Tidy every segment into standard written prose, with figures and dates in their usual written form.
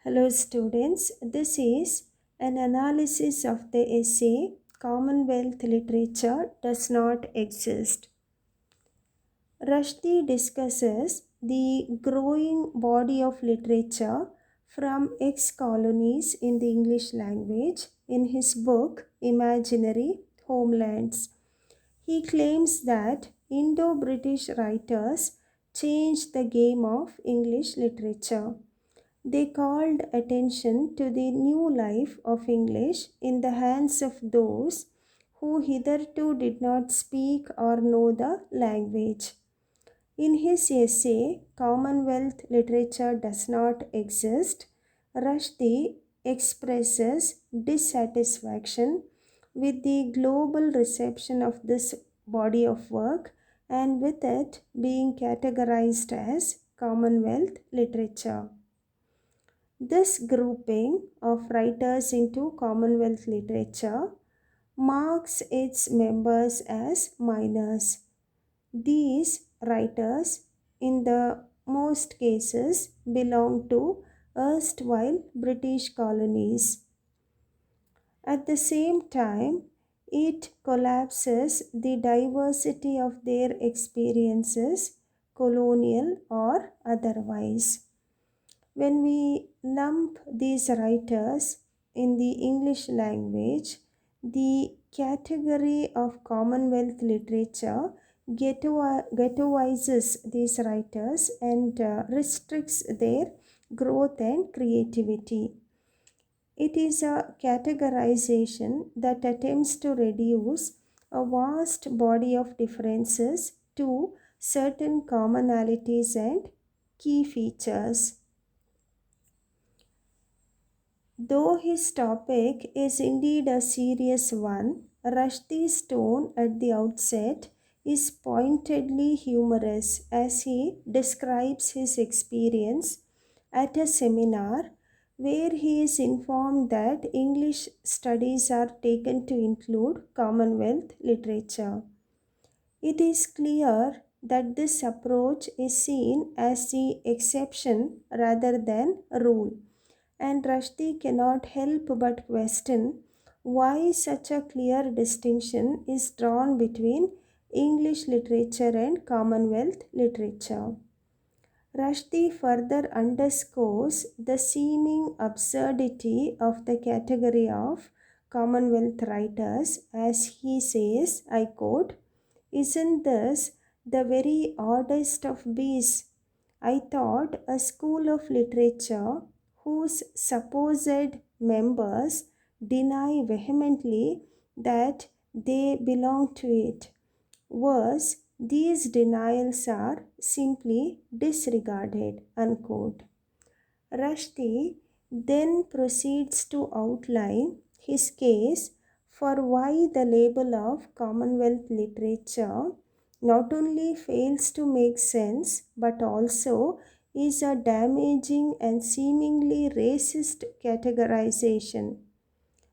Hello, students. This is an analysis of the essay Commonwealth Literature Does Not Exist. Rushdie discusses the growing body of literature from ex colonies in the English language in his book Imaginary Homelands. He claims that Indo British writers changed the game of English literature. They called attention to the new life of English in the hands of those who hitherto did not speak or know the language. In his essay, Commonwealth Literature Does Not Exist, Rushdie expresses dissatisfaction with the global reception of this body of work and with it being categorized as Commonwealth literature. This grouping of writers into Commonwealth literature marks its members as minors. These writers, in the most cases, belong to erstwhile British colonies. At the same time, it collapses the diversity of their experiences, colonial or otherwise. When we lump these writers in the English language, the category of Commonwealth literature ghettoizes these writers and restricts their growth and creativity. It is a categorization that attempts to reduce a vast body of differences to certain commonalities and key features. Though his topic is indeed a serious one, Rushdie's tone at the outset is pointedly humorous as he describes his experience at a seminar where he is informed that English studies are taken to include Commonwealth literature. It is clear that this approach is seen as the exception rather than rule, and Rushdie cannot help but question why such a clear distinction is drawn between English literature and Commonwealth literature. Rushdie further underscores the seeming absurdity of the category of Commonwealth writers as he says, I quote, "Isn't this the very oddest of beasts? I thought a school of literature whose supposed members deny vehemently that they belong to it. Worse, these denials are simply disregarded." Unquote. Rushdie then proceeds to outline his case for why the label of Commonwealth literature not only fails to make sense but also is a damaging and seemingly racist categorization.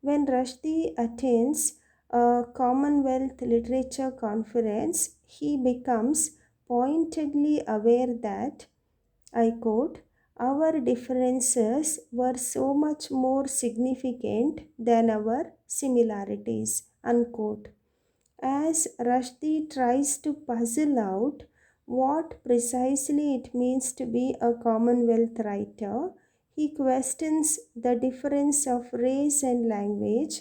When Rushdie attends a Commonwealth Literature Conference, he becomes pointedly aware that, I quote, "Our differences were so much more significant than our similarities." Unquote. As Rushdie tries to puzzle out what precisely it means to be a Commonwealth writer, he questions the difference of race and language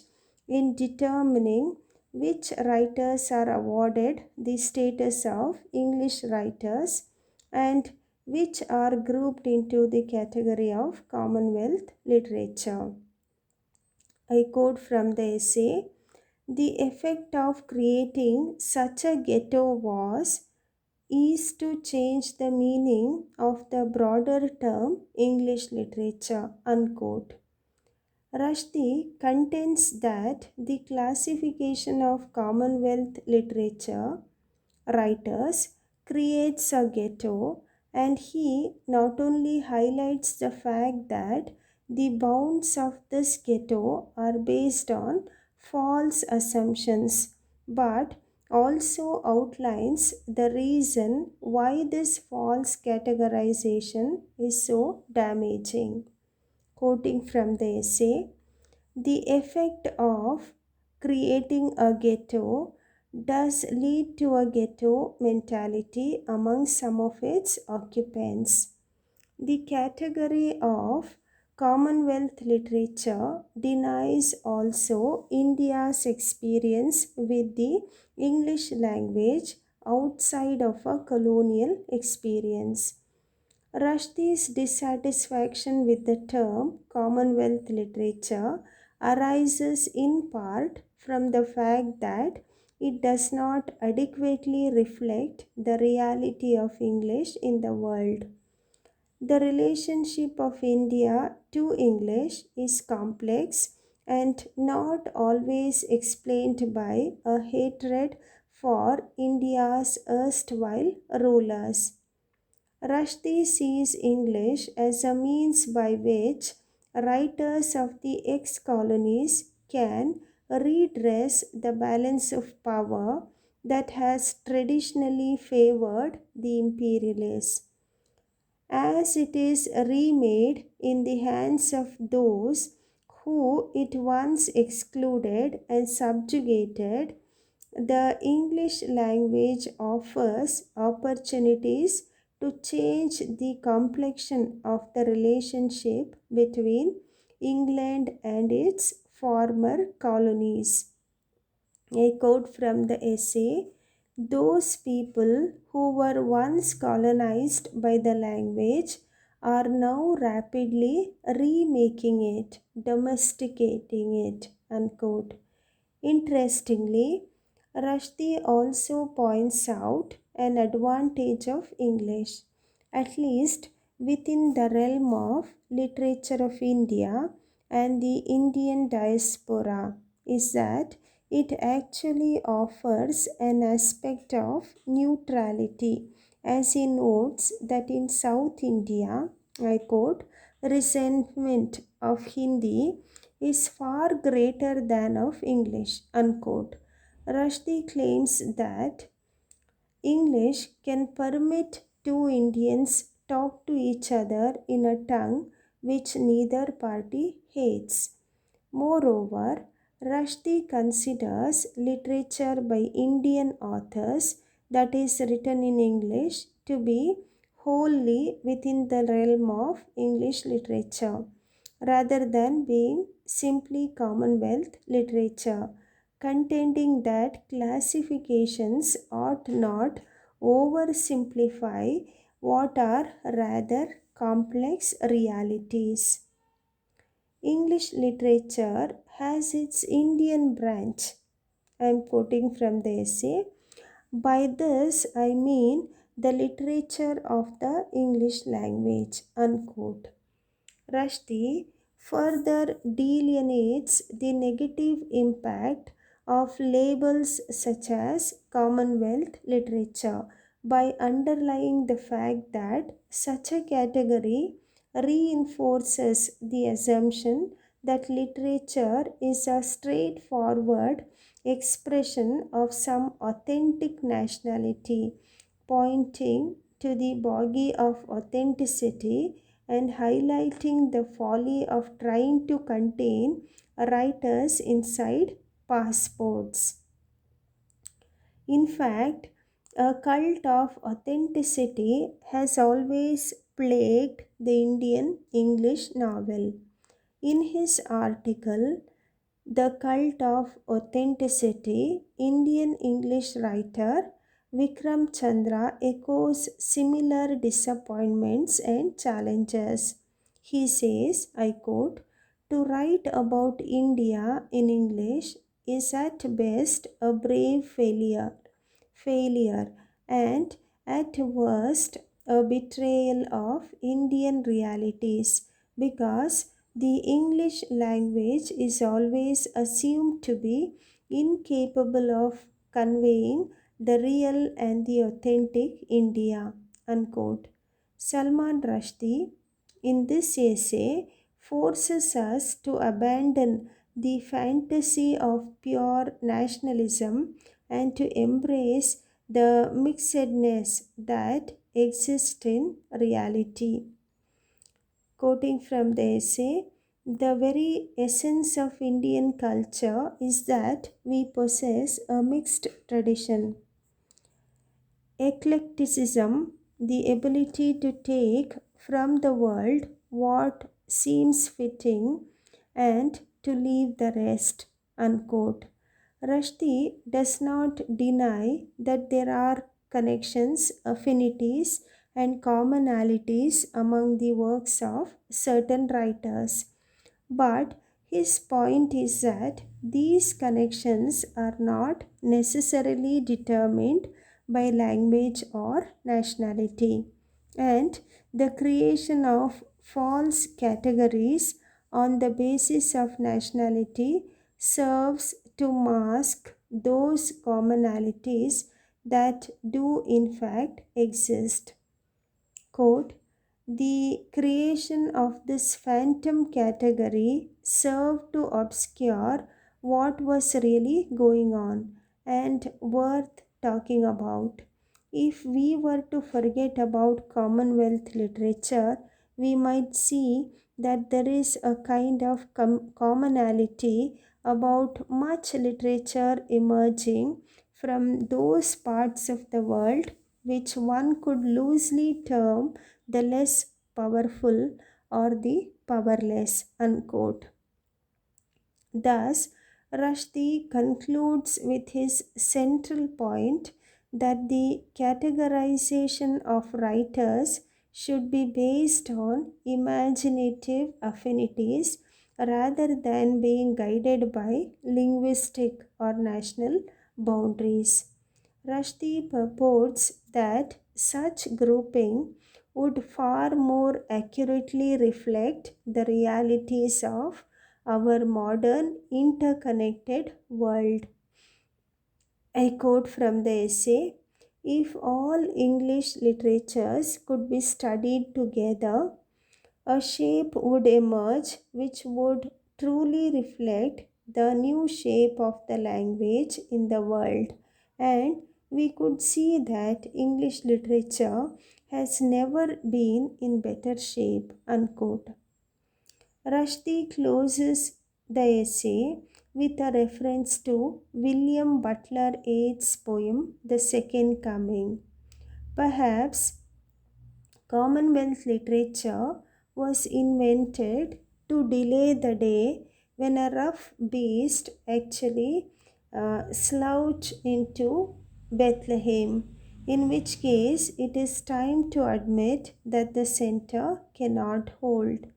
in determining which writers are awarded the status of English writers and which are grouped into the category of Commonwealth literature. I quote from the essay, "The effect of creating such a ghetto is to change the meaning of the broader term English literature." Unquote. Rushdie contends that the classification of Commonwealth literature writers creates a ghetto, and he not only highlights the fact that the bounds of this ghetto are based on false assumptions, but also outlines the reason why this false categorization is so damaging. Quoting from the essay, the effect of creating a ghetto does lead to a ghetto mentality among some of its occupants. The category of Commonwealth literature denies also India's experience with the English language outside of a colonial experience. Rushdie's dissatisfaction with the term Commonwealth literature arises in part from the fact that it does not adequately reflect the reality of English in the world. The relationship of India to English is complex and not always explained by a hatred for India's erstwhile rulers. Rushdie sees English as a means by which writers of the ex colonies can redress the balance of power that has traditionally favored the imperialists. As it is remade in the hands of those who it once excluded and subjugated, the English language offers opportunities to change the complexion of the relationship between England and its former colonies. A quote from the essay: those people who were once colonized by the language are now rapidly remaking it, domesticating it. Unquote. Interestingly, Rushdie also points out an advantage of English, at least within the realm of literature of India and the Indian diaspora, is that it actually offers an aspect of neutrality, as he notes that in South India, I quote, resentment of Hindi is far greater than of English, unquote. Rushdie claims that English can permit two Indians talk to each other in a tongue which neither party hates. Moreover, Rushdie considers literature by Indian authors that is written in English to be wholly within the realm of English literature, rather than being simply Commonwealth literature, contending that classifications ought not oversimplify what are rather complex realities. English literature has its Indian branch. I am quoting from the essay. By this I mean the literature of the English language. Unquote. Rushdie further delineates the negative impact of labels such as Commonwealth literature by underlying the fact that such a category reinforces the assumption that literature is a straightforward expression of some authentic nationality, pointing to the bogey of authenticity and highlighting the folly of trying to contain writers inside passports. In fact, a cult of authenticity has always plagued the Indian English novel. In his article, The Cult of Authenticity, Indian English writer Vikram Chandra echoes similar disappointments and challenges. He says, I quote, to write about India in English is at best a brave failure, and at worst a betrayal of Indian realities, because the English language is always assumed to be incapable of conveying the real and the authentic India. Unquote. Salman Rushdie in this essay forces us to abandon the fantasy of pure nationalism and to embrace the mixedness that exists in reality. Quoting from the essay, The very essence of Indian culture is that we possess a mixed tradition. Eclecticism, the ability to take from the world what seems fitting and to leave the rest. Unquote. Rushdie does not deny that there are connections, affinities, and commonalities among the works of certain writers. But his point is that these connections are not necessarily determined by language or nationality, and the creation of false categories on the basis of nationality serves to mask those commonalities that do in fact exist. Quote, the creation of this phantom category served to obscure what was really going on and worth talking about. If we were to forget about Commonwealth literature, we might see that there is a kind of commonality about much literature emerging from those parts of the world which one could loosely term the less powerful or the powerless. Unquote. Thus, Rushdie concludes with his central point that the categorization of writers should be based on imaginative affinities rather than being guided by linguistic or national boundaries. Rushdie purports that such grouping would far more accurately reflect the realities of our modern interconnected world. I quote from the essay, if all English literatures could be studied together, a shape would emerge which would truly reflect the new shape of the language in the world. And we could see that English literature has never been in better shape. Unquote. Rushdie closes the essay with a reference to William Butler Yeats' poem, The Second Coming. Perhaps Commonwealth literature was invented to delay the day when a rough beast actually slouched into Bethlehem, in which case it is time to admit that the center cannot hold.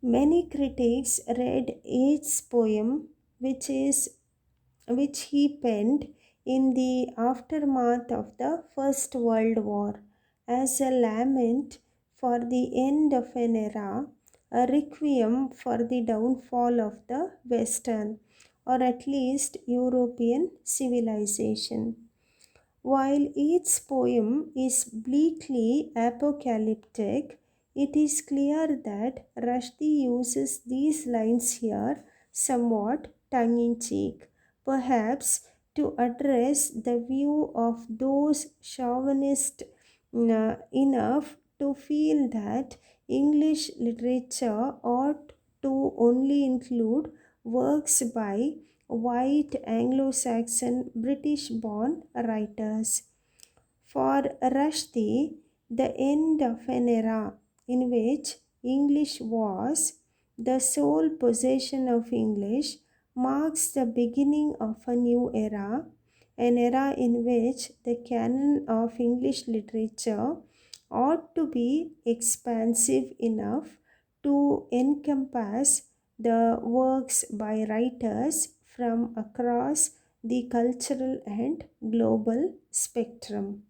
Many critics read Yeats' poem, which he penned in the aftermath of the First World War, as a lament for the end of an era, a requiem for the downfall of the Western, or at least European civilization. While each poem is bleakly apocalyptic, it is clear that Rushdie uses these lines here somewhat tongue in cheek, perhaps to address the view of those chauvinists enough to feel that English literature ought to only include works by white Anglo Saxon British born writers. For Rushdie, the end of an era in which English was the sole possession of English marks the beginning of a new era, an era in which the canon of English literature ought to be expansive enough to encompass the works by writers from across the cultural and global spectrum.